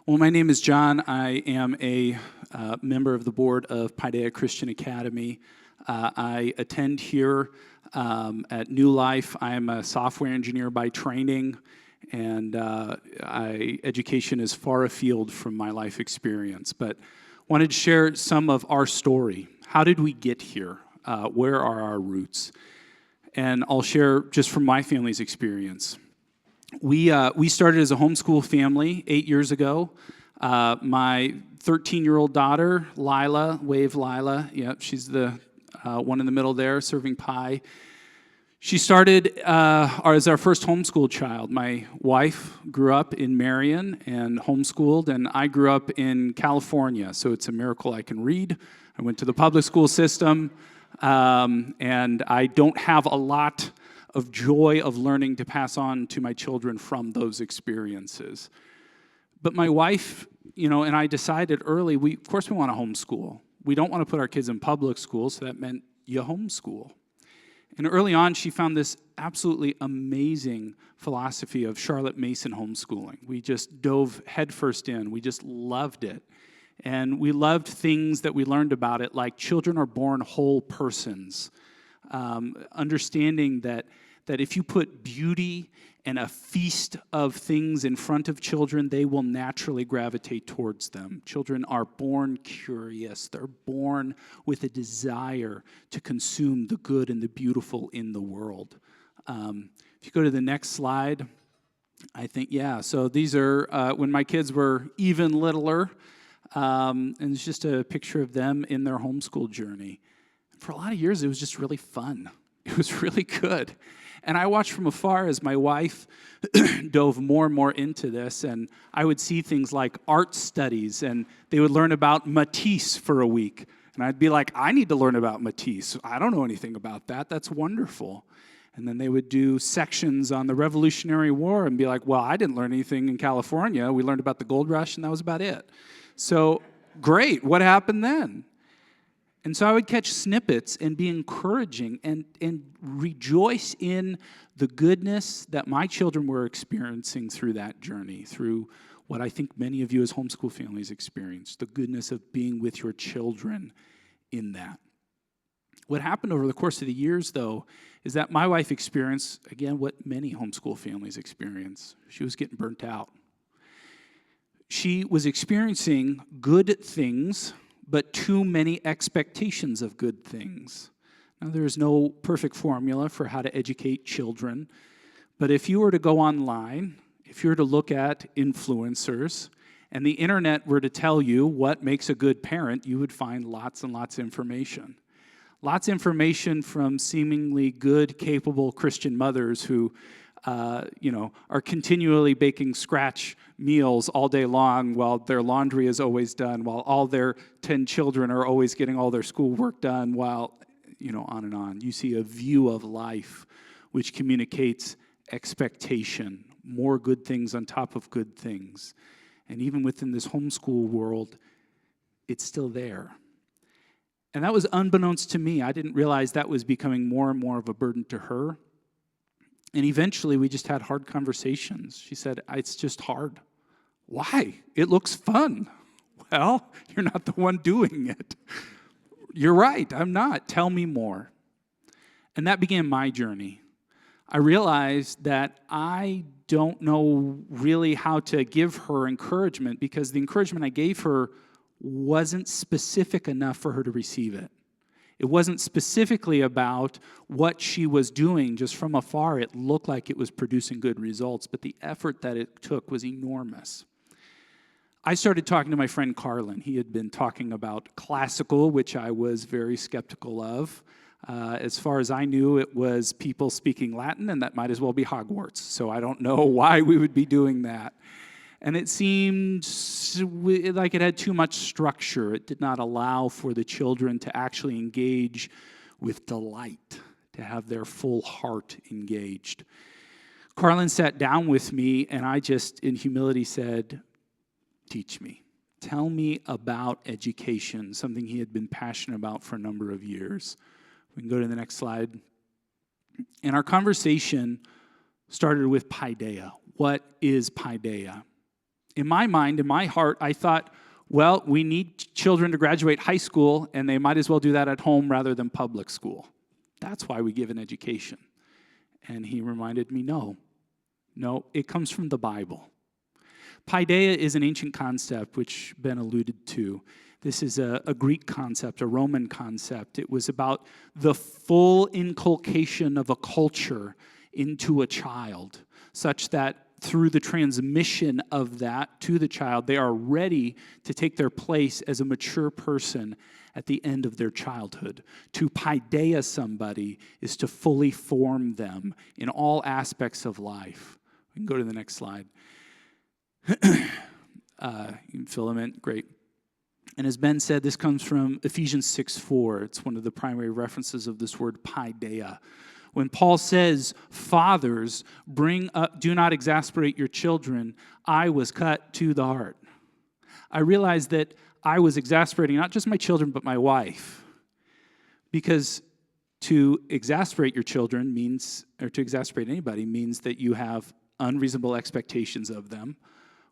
Well, my name is John. I am a member of the board of Paideia Christian Academy. I attend here at New Life. I am a software engineer by training, and education is far afield from my life experience. But wanted to share some of our story. How did we get here? Where are our roots? And I'll share just from my family's experience. We started as a homeschool family 8 years ago. My 13-year-old daughter, Lila, wave Lila, yep, she's the one in the middle there, serving pie. She started as our first homeschool child. My wife grew up in Marion and homeschooled, and I grew up in California, so it's a miracle I can read. I went to the public school system, and I don't have a lot of joy of learning to pass on to my children from those experiences. But my wife, and I decided early, of course we want to homeschool. We don't want to put our kids in public school, so that meant you homeschool. And early on, she found this absolutely amazing philosophy of Charlotte Mason homeschooling. We just dove headfirst in. We just loved it. And we loved things that we learned about it, like children are born whole persons. Understanding that if you put beauty and a feast of things in front of children, they will naturally gravitate towards them. Children are born curious. They're born with a desire to consume the good and the beautiful in the world. If you go to the next slide, I think, so these are when my kids were even littler, and it's just a picture of them in their homeschool journey. For a lot of years, it was just really fun. It was really good. And I watched from afar as my wife dove more and more into this, and I would see things like art studies, and they would learn about Matisse for a week. And I'd be like, I need to learn about Matisse. I don't know anything about that. That's wonderful. And then they would do sections on the Revolutionary War and be like, well, I didn't learn anything in California. We learned about the gold rush, and that was about it. So, great. What happened then? And so I would catch snippets and be encouraging and rejoice in the goodness that my children were experiencing through that journey, through what I think many of you as homeschool families experienced, the goodness of being with your children in that. What happened over the course of the years, though, is that my wife experienced, again, what many homeschool families experience. She was getting burnt out. She was experiencing good things, but too many expectations of good things. Now, there is no perfect formula for how to educate children, but if you were to go online, if you were to look at influencers, and the internet were to tell you what makes a good parent, you would find lots and lots of information. Lots of information from seemingly good, capable Christian mothers who are continually baking scratch meals all day long while their laundry is always done, while all their 10 children are always getting all their schoolwork done, while, on and on. You see a view of life which communicates expectation, more good things on top of good things. And even within this homeschool world, it's still there. And that was unbeknownst to me. I didn't realize that was becoming more and more of a burden to her. And eventually, we just had hard conversations. She said, it's just hard. Why? It looks fun. Well, you're not the one doing it. You're right, I'm not. Tell me more. And that began my journey. I realized that I don't know really how to give her encouragement because the encouragement I gave her wasn't specific enough for her to receive it. It wasn't specifically about what she was doing. Just from afar, it looked like it was producing good results, but the effort that it took was enormous. I started talking to my friend Carlin. He had been talking about classical, which I was very skeptical of. As far as I knew, it was people speaking Latin, and that might as well be Hogwarts. So I don't know why we would be doing that. And it seemed like it had too much structure. It did not allow for the children to actually engage with delight, to have their full heart engaged. Carlin sat down with me, and I just, in humility, said, teach me. Tell me about education, something he had been passionate about for a number of years. We can go to the next slide. And our conversation started with Paideia. What is Paideia? In my mind, in my heart, I thought, well, we need children to graduate high school, and they might as well do that at home rather than public school. That's why we give an education. And he reminded me, no, it comes from the Bible. Paideia is an ancient concept, which Ben alluded to. This is a Greek concept, a Roman concept. It was about the full inculcation of a culture into a child, such that through the transmission of that to the child, they are ready to take their place as a mature person at the end of their childhood. To paideia somebody is to fully form them in all aspects of life. We can go to the next slide. You can fill them in, great. And as Ben said, this comes from Ephesians 6:4. It's one of the primary references of this word paideia. When Paul says, fathers, do not exasperate your children, I was cut to the heart. I realized that I was exasperating not just my children, but my wife. Because to exasperate your children means, or to exasperate anybody, means that you have unreasonable expectations of them,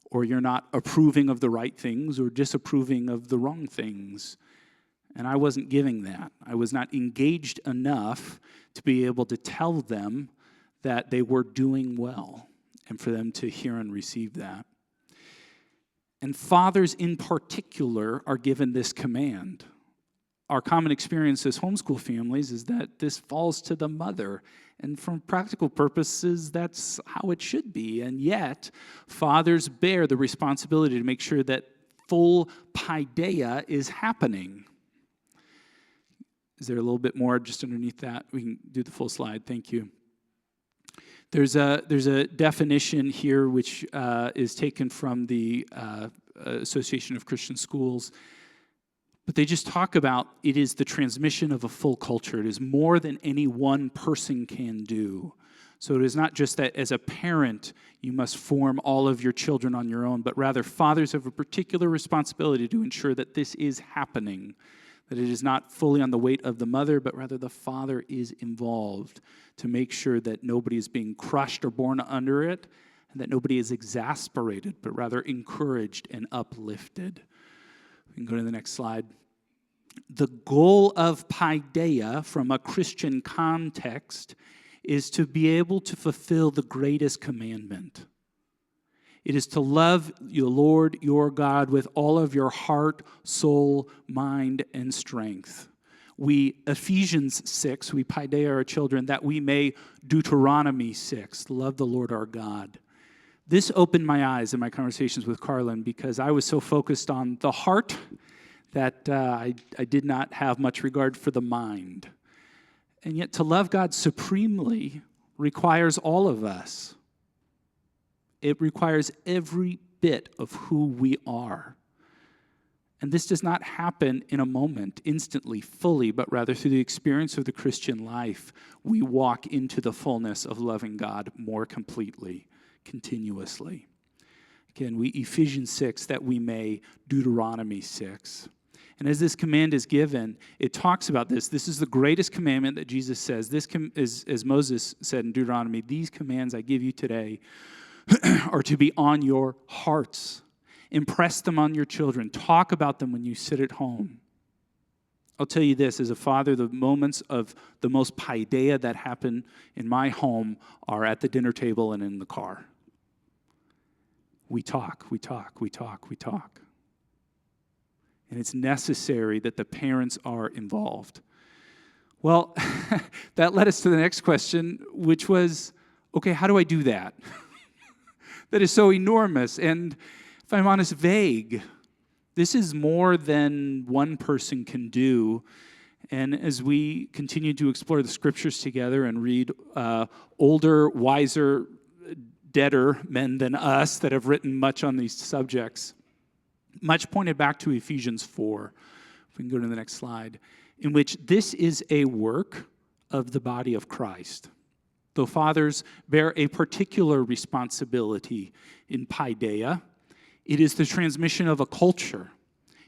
or you're not approving of the right things or disapproving of the wrong things. And I wasn't giving that. I was not engaged enough to be able to tell them that they were doing well and for them to hear and receive that. And fathers in particular are given this command. Our common experience as homeschool families is that this falls to the mother. And from practical purposes, that's how it should be. And yet, fathers bear the responsibility to make sure that full paideia is happening. Is there a little bit more just underneath that? We can do the full slide. Thank you. There's a definition here which is taken from the Association of Christian Schools. But they just talk about it is the transmission of a full culture. It is more than any one person can do. So it is not just that as a parent you must form all of your children on your own, but rather fathers have a particular responsibility to ensure that this is happening, that it is not fully on the weight of the mother, but rather the father is involved to make sure that nobody is being crushed or born under it, and that nobody is exasperated, but rather encouraged and uplifted. We can go to the next slide. The goal of paideia from a Christian context is to be able to fulfill the greatest commandment. It is to love your Lord, your God, with all of your heart, soul, mind, and strength. Ephesians 6, we paideia our children that we may, Deuteronomy 6, love the Lord our God. This opened my eyes in my conversations with Carlin because I was so focused on the heart that I did not have much regard for the mind. And yet to love God supremely requires all of us. It requires every bit of who we are. And this does not happen in a moment, instantly, fully, but rather through the experience of the Christian life, we walk into the fullness of loving God more completely, continuously. Again, Ephesians 6, that we may, Deuteronomy 6. And as this command is given, it talks about this. This is the greatest commandment that Jesus says. This is, as Moses said in Deuteronomy, these commands I give you today are to be on your hearts. Impress them on your children. Talk about them when you sit at home. I'll tell you this, as a father, the moments of the most paideia that happen in my home are at the dinner table and in the car. We talk. And it's necessary that the parents are involved. Well, that led us to the next question, which was, okay, how do I do that? That is so enormous and, if I'm honest, vague. This is more than one person can do. And as we continue to explore the scriptures together and read older, wiser, deader men than us that have written much on these subjects, much pointed back to Ephesians 4. If we can go to the next slide, in which this is a work of the body of Christ. Though fathers bear a particular responsibility in paideia, it is the transmission of a culture.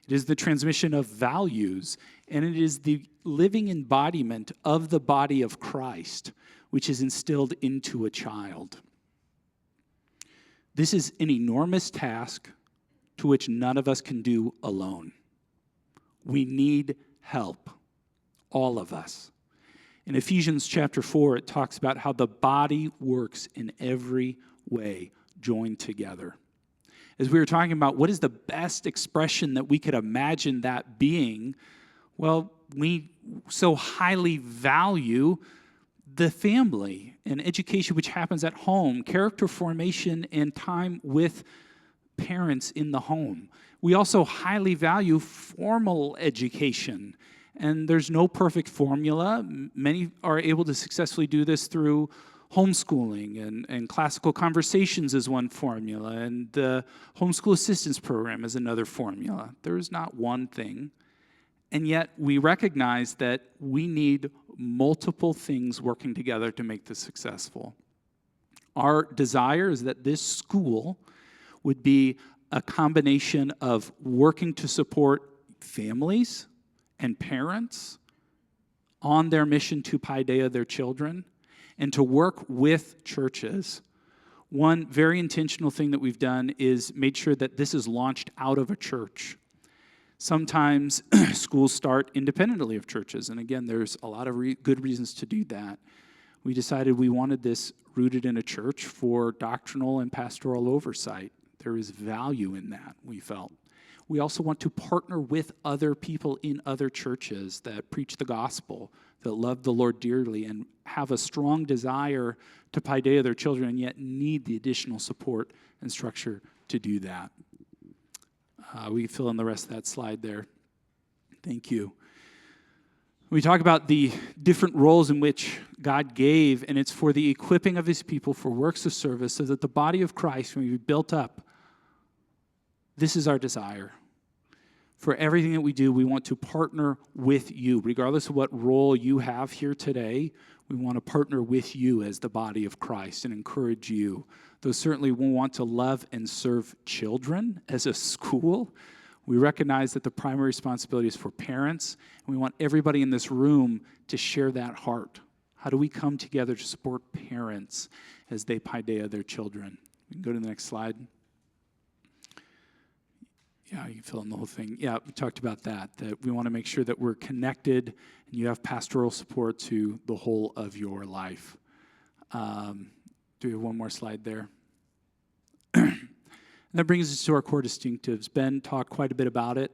It is the transmission of values, and it is the living embodiment of the body of Christ, which is instilled into a child. This is an enormous task to which none of us can do alone. We need help, all of us. In Ephesians chapter 4, it talks about how the body works in every way, joined together. As we were talking about what is the best expression that we could imagine that being, well, we so highly value the family and education which happens at home, character formation and time with parents in the home. We also highly value formal education, and there's no perfect formula. Many are able to successfully do this through homeschooling, and classical conversations is one formula, and the homeschool assistance program is another formula. There is not one thing, and yet we recognize that we need multiple things working together to make this successful. Our desire is that this school would be a combination of working to support families and parents on their mission to paideia their children, and to work with churches. One very intentional thing that we've done is made sure that this is launched out of a church. Sometimes schools start independently of churches, and again, there's a lot of good reasons to do that. We decided we wanted this rooted in a church for doctrinal and pastoral oversight. There is value in that, we felt. We also want to partner with other people in other churches that preach the gospel, that love the Lord dearly, and have a strong desire to paideia their children, and yet need the additional support and structure to do that. We can fill in the rest of that slide there. Thank you. We talk about the different roles in which God gave, and it's for the equipping of his people for works of service, so that the body of Christ may be built up. This is our desire. For everything that we do, we want to partner with you. Regardless of what role you have here today, we want to partner with you as the body of Christ and encourage you. Though certainly we want to love and serve children as a school, we recognize that the primary responsibility is for parents, and we want everybody in this room to share that heart. How do we come together to support parents as they paideia their children? We can go to the next slide. Yeah, you can fill in the whole thing. Yeah, we talked about that we want to make sure that we're connected and you have pastoral support to the whole of your life. Do we have one more slide there? And that brings us to our core distinctives. Ben talked quite a bit about it,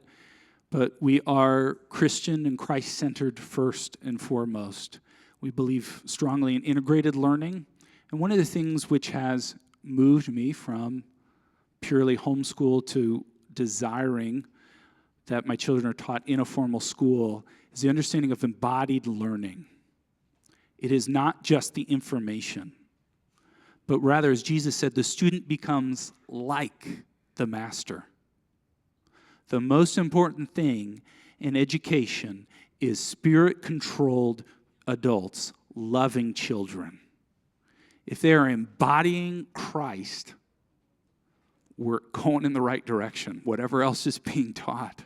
but we are Christian and Christ-centered first and foremost. We believe strongly in integrated learning. And one of the things which has moved me from purely homeschool to desiring that my children are taught in a formal school is the understanding of embodied learning. It is not just the information, but rather, as Jesus said, the student becomes like the master. The most important thing in education is spirit-controlled adults loving children. If they are embodying Christ, we're going in the right direction, whatever else is being taught.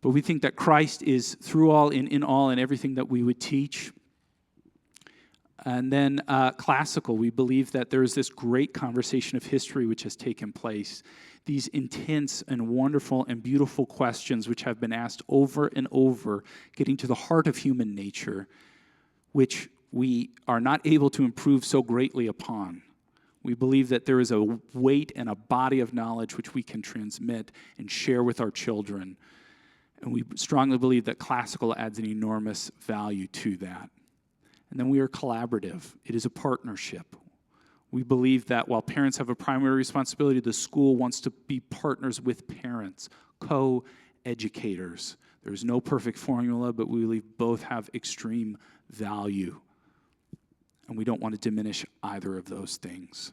But we think that Christ is through all, in all, in everything that we would teach. And then classical, we believe that there is this great conversation of history which has taken place. These intense and wonderful and beautiful questions which have been asked over and over, getting to the heart of human nature, which we are not able to improve so greatly upon. We believe that there is a weight and a body of knowledge which we can transmit and share with our children. And we strongly believe that classical adds an enormous value to that. And then we are collaborative. It is a partnership. We believe that while parents have a primary responsibility, the school wants to be partners with parents, co-educators. There's no perfect formula, but we believe both have extreme value. And we don't want to diminish either of those things.